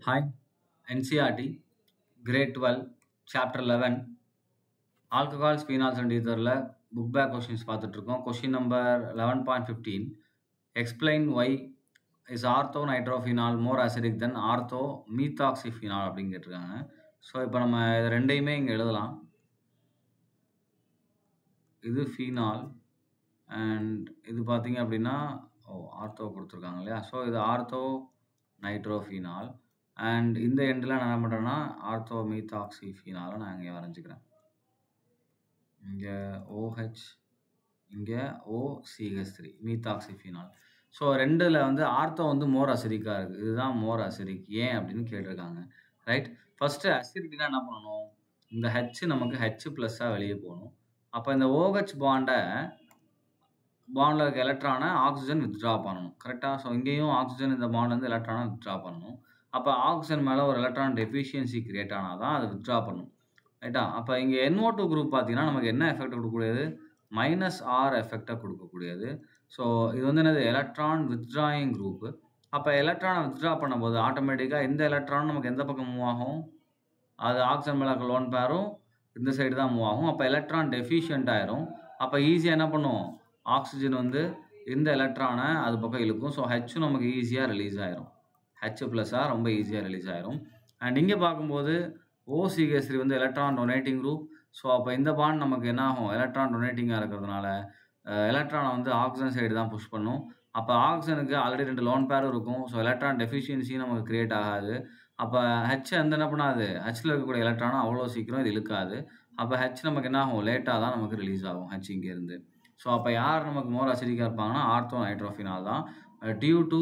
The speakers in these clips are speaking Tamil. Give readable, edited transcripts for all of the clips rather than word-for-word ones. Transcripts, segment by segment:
Hi, NCRT, Grade 12, Chapter 11, Alcohols, Phenols and Etherல book back questions பார்த்துட்டு இருக்கோம். Question number 11.15. Explain why is ortho-nitrophenol more acidic than ortho-methoxyphenol அப்படின்னு கேட்டிருக்காங்க. ஸோ இப்போ நம்ம இது ரெண்டையுமே இங்கே எழுதலாம். இது ஃபீனால் அண்ட் இது பார்த்தீங்க அப்படின்னா ஆர்த்தோ கொடுத்துருக்காங்க இல்லையா? ஸோ இது ஆர்த்தோ நைட்ரோஃபீனால் அண்ட் இந்த எண்டில் நான் என்ன பண்ணுறேன்னா ஆர்த்தோ மீத்தாக்சிஃபீனாலை நான் இங்கே வரைஞ்சிக்கிறேன். இங்கே OH, இங்கே OCH3 மீத்தாக்சிஃபீனால். ஸோ ரெண்டில் வந்து ஆர்த்தோ வந்து மோர் அசிடிக்காக இருக்குது. இதுதான் மோர் அசிடிக். ஏன் அப்படின்னு கேட்டிருக்காங்க. ரைட், ஃபஸ்ட்டு அசிடிக்னா என்ன பண்ணணும்? இந்த ஹெச் நமக்கு H+ஆக வெளியே போகணும். அப்போ இந்த OH பாண்டில் இருக்க எலக்ட்ரானை ஆக்சிஜன் வித்ட்ரா பண்ணணும். கரெக்டாக? ஸோ இங்கேயும் ஆக்சிஜன் இந்த பாண்ட்லேருந்து எலக்ட்ரானை வித்ட்ரா பண்ணணும். அப்போ ஆக்சிஜன் மேலே ஒரு எலக்ட்ரான் டெஃபிஷியன்சி கிரியேட் ஆனால் தான் அதை வித்ட்ரா பண்ணணும். ரைட்டா? அப்போ இங்கே NO2 குரூப் பார்த்தீங்கன்னா நமக்கு என்ன எஃபெக்ட் கொடுக்கக்கூடியது? -R எஃபெக்டை கொடுக்கக்கூடியது. ஸோ இது வந்து என்னது? Electron withdrawing group. அப்போ எலக்ட்ரானை வித்ட்ரா பண்ணும்போது ஆட்டோமேட்டிக்காக இந்த எலக்ட்ரான் நமக்கு எந்த பக்கம் மூவ் ஆகும்? அது ஆக்சிஜன் மேலே இருக்க லோன் பேரும் இந்த சைடு தான் மூவ் ஆகும். அப்போ எலக்ட்ரான் டெஃபிஷியன்ட் ஆயிரும். அப்போ ஈஸியாக என்ன பண்ணும்? ஆக்சிஜன் வந்து இந்த எலக்ட்ரானை அது பக்கம் இழுக்கும். ஸோ H நமக்கு ஈஸியாக ரிலீஸ் ஆயிரும். H+ஆக ரொம்ப ஈஸியாக ரிலீஸ் ஆயிரும். அண்ட் இங்கே பார்க்கும்போது OCH3 வந்து எலக்ட்ரான் டொனேட்டிங் குரூப். ஸோ அப்போ இந்த பாண்ட் நமக்கு என்ன ஆகும்? எலக்ட்ரான் டொனேட்டிங்காக இருக்கிறதுனால எலக்ட்ரானை வந்து ஆக்சிஜன் சைடு தான் புஷ் பண்ணும். அப்போ ஆக்சிஜனுக்கு ஆல்ரெடி 2 லோன் பேரும் இருக்கும். ஸோ எலக்ட்ரான் டெஃபிஷியன்சியும் நமக்கு கிரியேட் ஆகாது. அப்போ H வந்து என்ன பண்ணாது? Hல இருக்கக்கூடிய எலக்ட்ரானை அவ்வளோ சீக்கிரம் இது இழுக்காது. அப்போ H நமக்கு என்ன ஆகும்? லேட்டாக தான் நமக்கு ரிலீஸ் ஆகும் H இங்கேருந்து. ஸோ அப்போ யார் நமக்கு மோர் அசிடிக்காக இருப்பாங்கன்னா ஆர்த்தோ நைட்ரோஃபினால் தான். Due to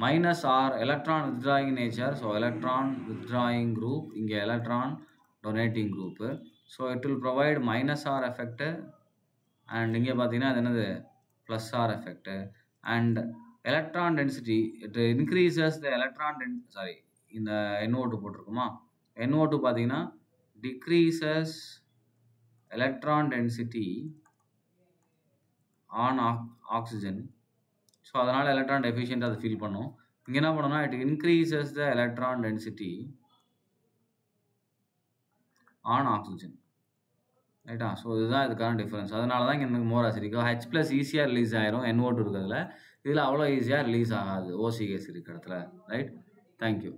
-R electron withdrawing nature. So electron withdrawing group, இங்கே electron donating group. So it will provide -R effect and இங்கே பார்த்தீங்கன்னா அது என்னது? +R effect. And electron density it increases the electron sorry இந்த NO2 போட்டிருக்குமா? NO2 பார்த்தீங்கன்னா decreases electron density on oxygen. So அதனால் எலக்ட்ரான் டெஃபிஷியன்ட் அதை ஃபீல் பண்ணும். இங்கே என்ன பண்ணணும்னா it increases the electron density on oxygen. ரைட்டா? ஸோ இதுதான் இதுக்கான டிஃபரன்ஸ். அதனால தான் இங்கே எனக்கு மோர் அசிடிக். H+ ஈஸியாக ரிலீஸ் ஆயிரும் NO2 இருக்கிறதுல. இதில் அவ்வளோ ஈஸியாக ரிலீஸ் ஆகாது OCH இருக்கிற இடத்துல. ரைட்? தேங்க்யூ.